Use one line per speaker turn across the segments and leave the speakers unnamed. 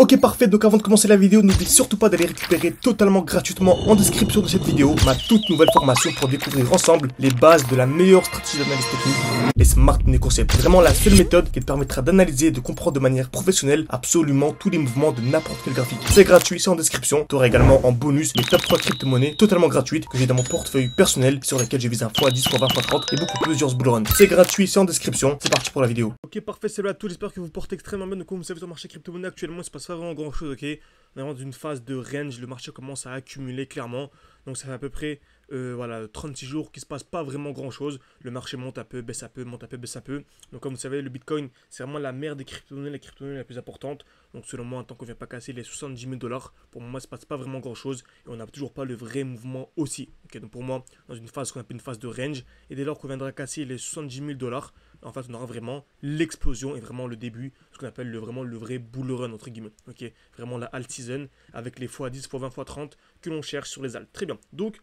Ok parfait, donc avant de commencer la vidéo, n'oublie surtout pas d'aller récupérer totalement gratuitement en description de cette vidéo ma toute nouvelle formation pour découvrir ensemble les bases de la meilleure stratégie d'analyse technique, les Smart Money Concepts. Vraiment la seule méthode qui te permettra d'analyser et de comprendre de manière professionnelle absolument tous les mouvements de n'importe quel graphique. C'est gratuit, c'est en description. Tu auras également en bonus les top 3 crypto-monnaies totalement gratuites que j'ai dans mon portefeuille personnel sur lesquelles je vise un x10, x20, x30 et beaucoup plusieurs bullruns. C'est gratuit, c'est en description. C'est parti pour la vidéo. Ok parfait, salut à tous, j'espère que vous portez extrêmement bien. Donc comme vous savez sur le marché crypto-monnaie actuellement, il se passe pas vraiment grand chose, ok. On est vraiment dans une phase de range, le marché commence à accumuler clairement. Donc ça fait à peu près voilà, 36 jours qu'il se passe pas vraiment grand chose. Le marché monte un peu, baisse un peu, monte un peu, baisse un peu. Donc comme vous savez, le Bitcoin, c'est vraiment la mère des crypto-monnaies, la crypto-monnaie la plus importante. Donc selon moi, tant qu'on vient pas casser les 70 000 $, pour moi, il se passe pas vraiment grand chose. Et on n'a toujours pas le vrai mouvement aussi. Okay, donc pour moi, dans une phase qu'on appelle une phase de range, et dès lors qu'on viendra casser les 70 000 $, en fait, on aura vraiment l'explosion et vraiment le début, ce qu'on appelle vraiment le vrai bull run, entre guillemets. Ok, vraiment la alt season avec les x10, x20, x30 que l'on cherche sur les alts. Très bien. Donc,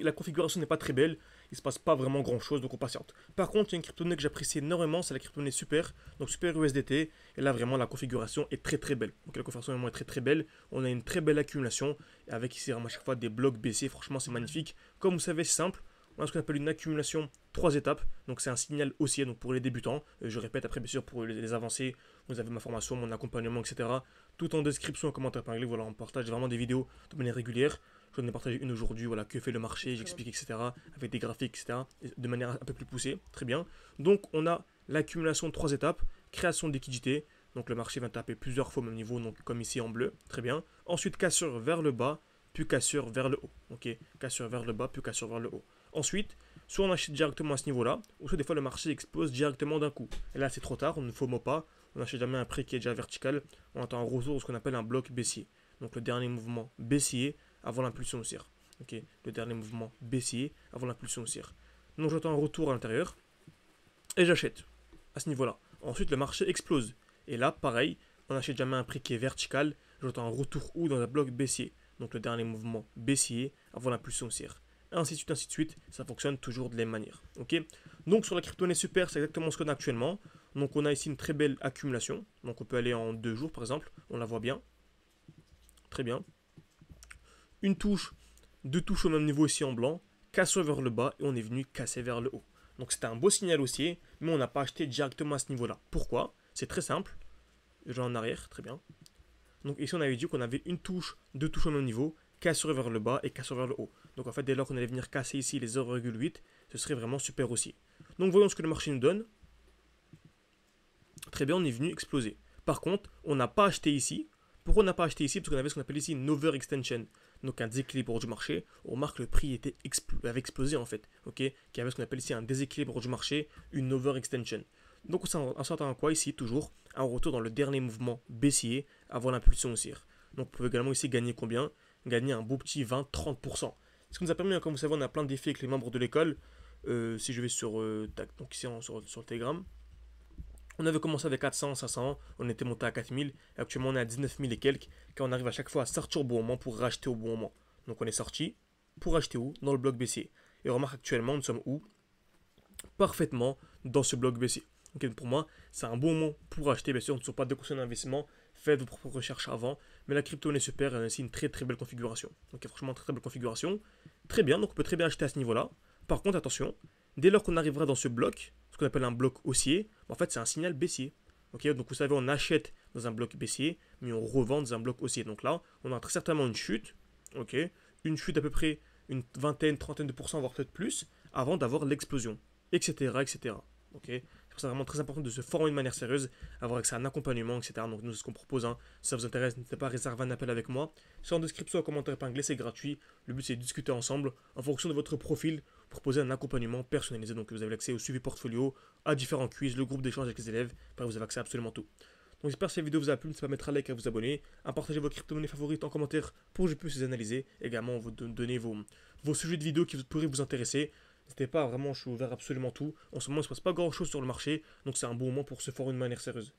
la configuration n'est pas très belle, il ne se passe pas vraiment grand chose, donc on patiente. Par contre, il y a une crypto-monnaie que j'apprécie énormément, c'est la crypto-monnaie Super, donc Super USDT, et là vraiment la configuration est très très belle. Donc la configuration vraiment est très très belle, on a une très belle accumulation, avec ici vraiment à chaque fois des blocs baissiers, franchement c'est magnifique. Comme vous savez, c'est simple, on a ce qu'on appelle une accumulation 3 étapes, donc c'est un signal haussier donc pour les débutants. Je répète après bien sûr pour les avancés, vous avez ma formation, mon accompagnement, etc. Tout en description, en commentaire épinglé, voilà, on partage vraiment des vidéos de manière régulière. J'en ai partagé une aujourd'hui, voilà, que fait le marché, j'explique, etc. Avec des graphiques, etc. De manière un peu plus poussée, très bien. Donc on a l'accumulation de 3 étapes, création de liquidité, donc le marché va taper plusieurs fois au même niveau, donc comme ici en bleu, très bien. Ensuite cassure vers le bas, puis cassure vers le haut, ok, cassure vers le bas, puis cassure vers le haut. Ensuite, soit on achète directement à ce niveau-là, ou soit des fois le marché explose directement d'un coup. Et là c'est trop tard, on ne FOMO pas, on n'achète jamais un prix qui est déjà vertical, on attend un retour de ce qu'on appelle un bloc baissier. Donc le dernier mouvement baissier avant l'impulsion haussière. Ok, le dernier mouvement baissier avant l'impulsion haussière. Donc j'attends un retour à l'intérieur et j'achète à ce niveau-là. Ensuite le marché explose. Et là pareil, on n'achète jamais un prix qui est vertical, j'attends un retour ou dans un bloc baissier. Donc le dernier mouvement baissier avant l'impulsion haussière. Ainsi de suite, ça fonctionne toujours de la même manière. Ok. Donc sur la crypto-monnaie Super, c'est exactement ce qu'on a actuellement. Donc on a ici une très belle accumulation. Donc on peut aller en 2 jours par exemple, on la voit bien. Très bien. Une touche, 2 touches au même niveau ici en blanc, cassure vers le bas et on est venu casser vers le haut. Donc c'était un beau signal haussier, mais on n'a pas acheté directement à ce niveau-là. Pourquoi? C'est très simple. Je vais en arrière, très bien. Donc ici on avait dit qu'on avait une touche, 2 touches au même niveau, cassure vers le bas et cassure vers le haut. Donc en fait dès lors qu'on allait venir casser ici les 0,8, ce serait vraiment super haussier. Donc voyons ce que le marché nous donne. Très bien, on est venu exploser. Par contre, on n'a pas acheté ici. Pourquoi on n'a pas acheté ici? Parce qu'on avait ce qu'on appelle ici une overextension. Donc un déséquilibre du marché. On remarque que le prix avait explosé en fait. Okay, qui avait ce qu'on appelle ici un déséquilibre du marché, une overextension. Donc on s'attend à quoi ici? Toujours un retour dans le dernier mouvement baissier avant l'impulsion haussière. Donc on peut également ici gagner combien? Gagner un beau petit 20-30%. Ce qui nous a permis, comme vous savez, on a plein de défis avec les membres de l'école. Si je vais sur, donc ici sur le Telegram, on avait commencé avec 400, 500, on était monté à 4000, et actuellement on est à 19 000 et quelques, car on arrive à chaque fois à sortir au bon moment pour racheter au bon moment. Donc on est sorti pour acheter où? Dans le bloc baissier. Et remarque actuellement nous sommes où? Parfaitement dans ce bloc baissier. Donc pour moi, c'est un bon moment pour acheter. Bien sûr, on ne sont pas déconseillés d'investissement. Faites vos propres recherches avant. Mais la crypto-monnaie Super, elle a aussi une très très belle configuration. Donc franchement, très très belle configuration. Très bien, donc on peut très bien acheter à ce niveau-là. Par contre, attention, dès lors qu'on arrivera dans ce bloc, ce qu'on appelle un bloc haussier, en fait c'est un signal baissier. Okay, donc vous savez, on achète dans un bloc baissier, mais on revend dans un bloc haussier. Donc là, on a très certainement une chute. Okay, une chute à peu près une vingtaine, trentaine de pourcents, voire peut-être plus, avant d'avoir l'explosion, etc. etc. Okay, c'est pour ça vraiment très important de se former de manière sérieuse, avoir accès à un accompagnement, etc. Donc nous, c'est ce qu'on propose. Hein. Si ça vous intéresse, n'hésitez pas à réserver un appel avec moi. C'est en description, en commentaire épinglé, c'est gratuit. Le but, c'est de discuter ensemble en fonction de votre profil, proposer un accompagnement personnalisé. Donc vous avez accès au suivi portfolio, à différents quiz, le groupe d'échange avec les élèves. Bref, vous avez accès à absolument tout. Donc j'espère que cette vidéo vous a plu, n'hésitez pas à mettre un like, à vous abonner, à partager vos crypto-monnaies favorites en commentaire pour que je puisse les analyser. Également, vous donner vos sujets de vidéos qui pourraient vous intéresser. N'hésitez pas, vraiment, je suis ouvert à absolument tout. En ce moment, il ne se passe pas grand chose sur le marché, donc c'est un bon moment pour se former de manière sérieuse.